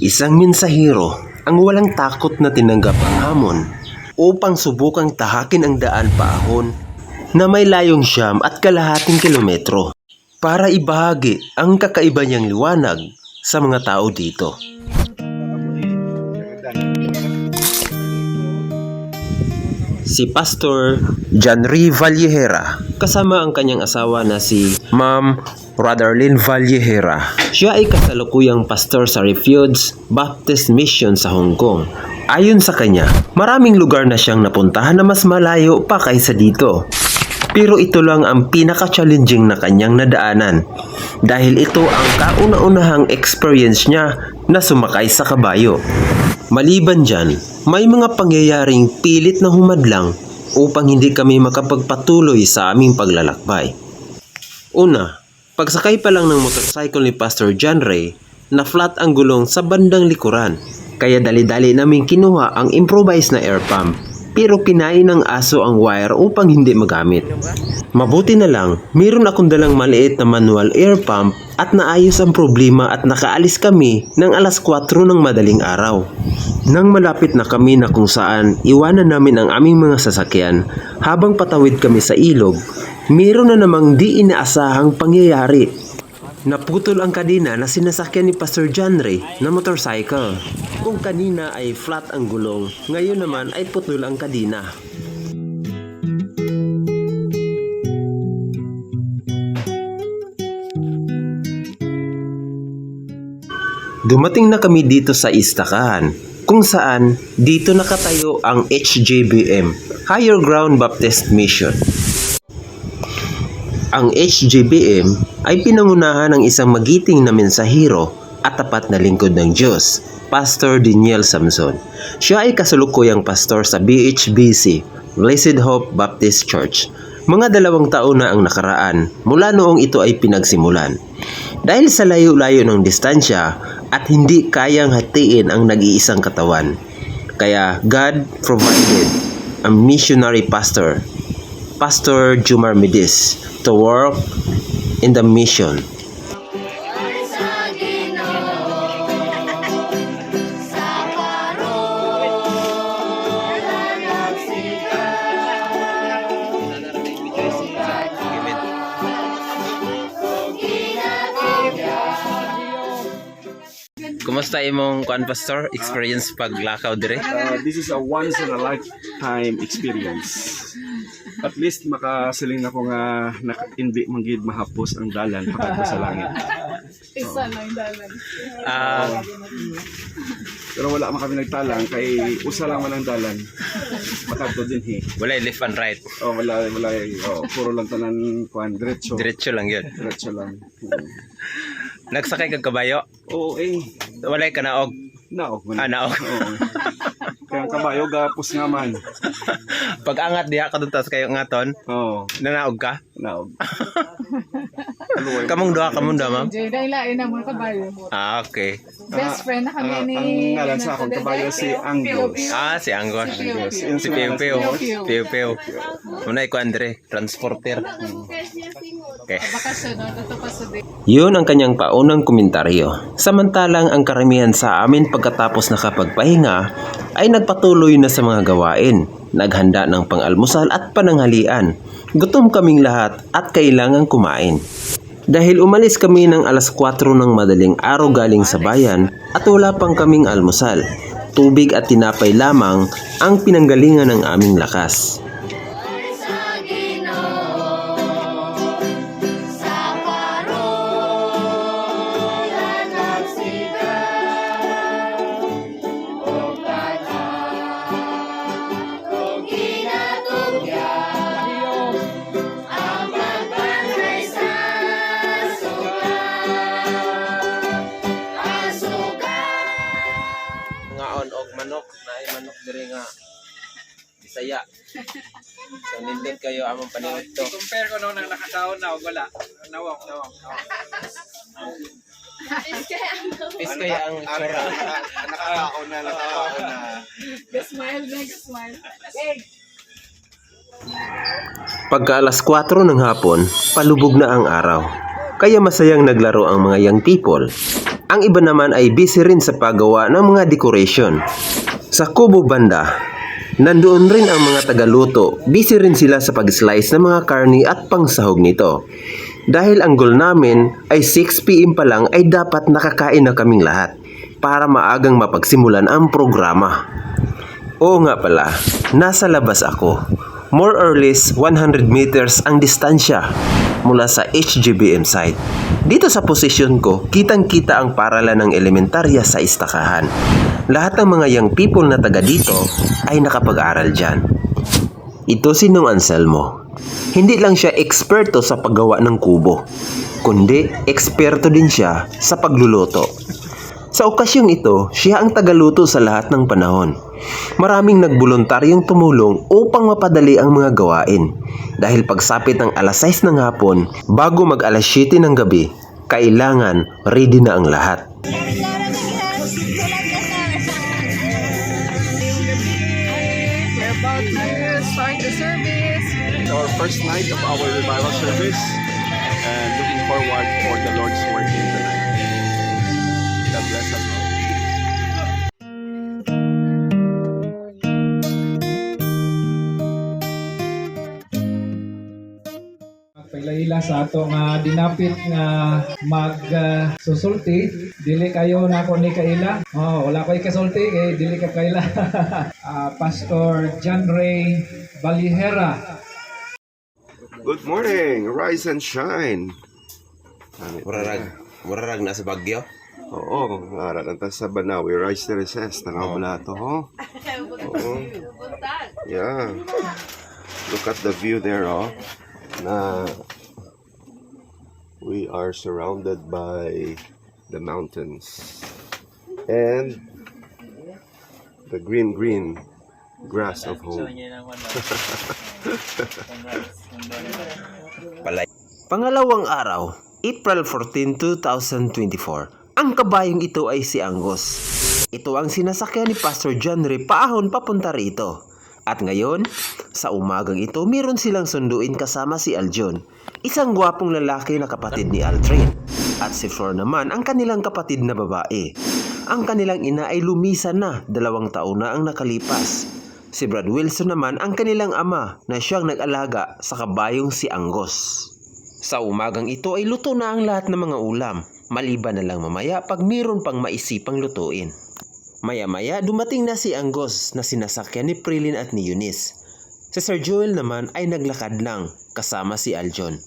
Isang mensahero ang walang takot na tinanggap ang hamon upang subukang tahakin ang daan paahon na may layong 9.5 kilometro para ibahagi ang kakaiba niyang liwanag sa mga tao dito. Si Pastor Janry Vallejera kasama ang kanyang asawa na si Ma'am Rutherlyn Vallejera. Siya ay kasalukuyang pastor sa Refuge Baptist Mission sa Hong Kong. Ayon sa kanya, maraming lugar na siyang napuntahan na mas malayo pa kaysa dito. Pero ito lang ang pinaka-challenging na kanyang nadaanan dahil ito ang kauna-unahang experience niya na sumakay sa kabayo. Maliban dyan, may mga pangyayaring pilit na humadlang upang hindi kami makapagpatuloy sa aming paglalakbay. Una, pagsakay pa lang ng motorcycle ni Pastor John Ray, na flat ang gulong sa bandang likuran. Kaya dali-dali namin kinuha ang improvised na air pump, pero kinain ng aso ang wire upang hindi magamit. Mabuti na lang, mayroon akong dalang maliit na manual air pump at naayos ang problema at nakaalis kami ng 4:00 ng madaling araw. Nang malapit na kami na kung saan iwanan namin ang aming mga sasakyan, habang patawid kami sa ilog, mayroon na namang di inaasahang pangyayari. Naputol ang kadena na sinasakyan ni Pastor John Ray na motorcycle. Kung kanina ay flat ang gulong, ngayon naman ay putol ang kadena. Dumating na kami dito sa Istakahan, kung saan dito nakatayo ang HJBM, Higher Ground Baptist Mission. Ang HJBM ay pinangunahan ng isang magiting na mensahero at tapat na lingkod ng Diyos, Pastor Daniel Samson. Siya ay kasalukuyang pastor sa BHBC, Blessed Hope Baptist Church. Mga 2 taon na ang nakaraan mula noong ito ay pinagsimulan. Dahil sa layo-layo ng distansya at hindi kayang hatiin ang nag-iisang katawan, kaya God provided a missionary pastor, Pastor Jumar Medis, to work in the mission. Kumusta imong kuan pastor experience paglakaw dire? This is a once in a lifetime experience. At least makasiling na ko nga hindi manggid mahapos ang dalan pakadto sa langit. Isa lang dalan. Pero wala man kami nagtalang kay usa lang man ang dalan. Pakadto din Wala left and right. wala puro lang tanan kuan diretso. Diretso lang 'yun. Diretso lang. Nagsakay kag kabayo? Oo Walay ka naog. naog. Naog. Oo. Kaya ang kabayo gapos nga man. Pag angat diha kaduntas kayo ngaton, nanaog ka? Naog. Kamong duha ma'am? Jay, dahil lain ang mga kabayo. Okay. Best friend na kami ni... Ang ngalan sa akong kabayo si Angus. Si Angus. Si Piu Piu. Muna ko Andre, transporter. Okay. Bakasyon, no? Ito pa sa day. Yun ang kanyang paunang komentaryo. Samantalang ang karamihan sa amin pagkatapos nakapagpahinga ay nagpatuloy na sa mga gawain. Naghanda ng pang-almusal at pananghalian. Gutom kaming lahat at kailangang kumain. Dahil umalis kami ng 4:00 ng madaling araw galing sa bayan at wala pang kaming almusal. Tubig at tinapay lamang ang pinanggalingan ng aming lakas. Manok na ay manok diri nga Bisaya. So nindot kayo among paniud to. Compare ko nung nakakaon na wala. Nawak. Is kaya ang tsura. Nakakaon na. Gasmile na, gasmile. Hey! Pagka 4:00 ng hapon, palubog na ang araw. Kaya masayang naglaro ang mga young people. Ang iba naman ay busy rin sa paggawa ng mga decoration. Sa kubo banda, nandoon rin ang mga tagaluto. Busy rin sila sa pag-slice ng mga karni at pangsahog nito. Dahil ang goal namin ay 6 PM pa lang ay dapat nakakain na kaming lahat para maagang mapagsimulan ang programa. Oo nga pala, nasa labas ako. More or less 100 meters ang distansya mula sa HGBM site. Dito sa posisyon ko, kitang-kita ang paralan ng elementarya sa Istakahan. Lahat ng mga young people na taga dito ay nakapag-aral dyan. Ito si Nong Anselmo. Hindi lang siya eksperto sa paggawa ng kubo, kundi eksperto din siya sa pagluluto. Sa okasyong ito, siya ang tagaluto sa lahat ng panahon. Maraming nagboluntaryong tumulong upang mapadali ang mga gawain. Dahil pagsapit ng alas 6 ng hapon, bago mag alas 7 ng gabi, kailangan ready na ang lahat. We're about to start the service. Our first night of our revival service and looking forward for the Lord's working tonight. God bless us all. Paglaila sa ato nga dinapit nga susulti, dili kayo na ko ni kaila. Wala ko'y kasulti kay dili ka kaila. Pastor John Ray Valjehera. Good morning, rise and shine. Murarag na sa Bagyo. Oo, aralan ta sa Banawi, rise to recess, tanaw bala to, ho? Oo. Yeah. Look at the view there, oh. Na we are surrounded by the mountains and the green grass of home. Pangalawang araw, April 14, 2024. Ang kabayong ito ay si Angus. Ito ang sinasakyan ni Pastor John Ray paahon papunta rito. At ngayon, sa umagang ito, meron silang sunduin kasama si Aljon, isang gwapong lalaki na kapatid ni Altrin. At si Flor naman ang kanilang kapatid na babae. Ang kanilang ina ay lumisan na, 2 taon na ang nakalipas. Si Brad Wilson naman ang kanilang ama na siyang nag-alaga sa kabayong si Angus. Sa umagang ito ay luto na ang lahat ng mga ulam, maliban na lang mamaya pag meron pang maisipang lutuin. Maya-maya dumating na si Angus na sinasakyan ni Prilin at ni Eunice. Si Sir Joel naman ay naglakad lang kasama si Aljon.